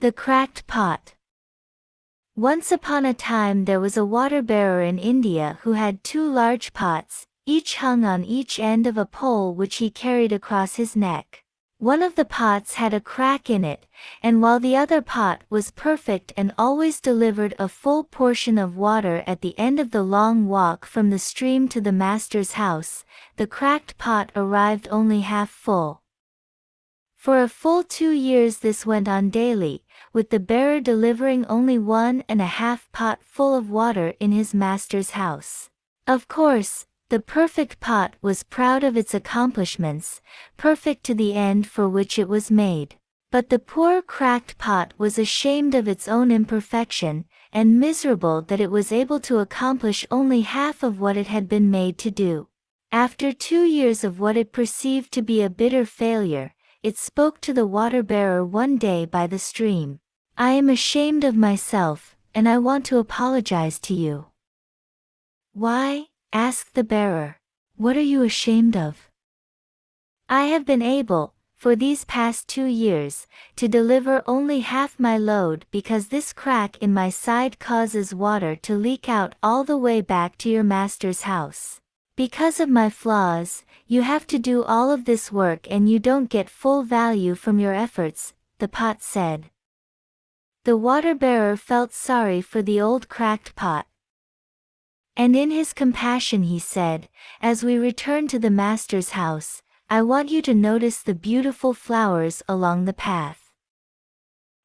The Cracked Pot. Once upon a time there was a water-bearer in India who had two large pots, each hung on each end of a pole which he carried across his neck. One of the pots had a crack in it, and while the other pot was perfect and always delivered a full portion of water at the end of the long walk from the stream to the master's house, the cracked pot arrived only half full. For a full 2 years this went on daily, with the bearer delivering only 1.5 pot full of water in his master's house. Of course, the perfect pot was proud of its accomplishments, perfect to the end for which it was made. But the poor cracked pot was ashamed of its own imperfection, and miserable that it was able to accomplish only half of what it had been made to do. After 2 years of what it perceived to be a bitter failure, it spoke to the water-bearer one day by the stream. "I am ashamed of myself, and I want to apologize to you." "Why?" asked the bearer. "What are you ashamed of?" "I have been able, for these past 2 years, to deliver only half my load because this crack in my side causes water to leak out all the way back to your master's house. Because of my flaws, you have to do all of this work and you don't get full value from your efforts," the pot said. The water-bearer felt sorry for the old cracked pot. And in his compassion he said, "As we return to the master's house, I want you to notice the beautiful flowers along the path."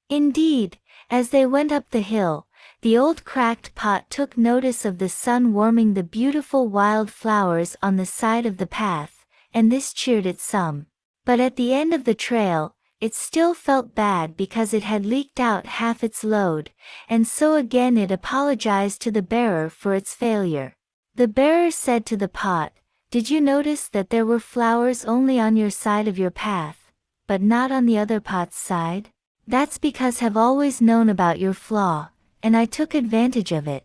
Indeed, as they went up the hill, the old cracked pot took notice of the sun warming the beautiful wild flowers on the side of the path, and this cheered it some. But at the end of the trail, it still felt bad because it had leaked out half its load, and so again it apologized to the bearer for its failure. The bearer said to the pot, "Did you notice that there were flowers only on your side of your path, but not on the other pot's side? That's because I've always known about your flaw, and I took advantage of it.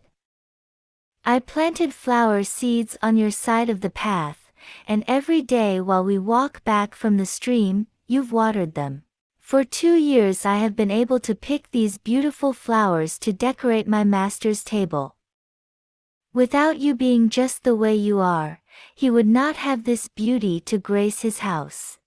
I planted flower seeds on your side of the path, and every day while we walk back from the stream, you've watered them. For 2 years I have been able to pick these beautiful flowers to decorate my master's table. Without you being just the way you are, he would not have this beauty to grace his house."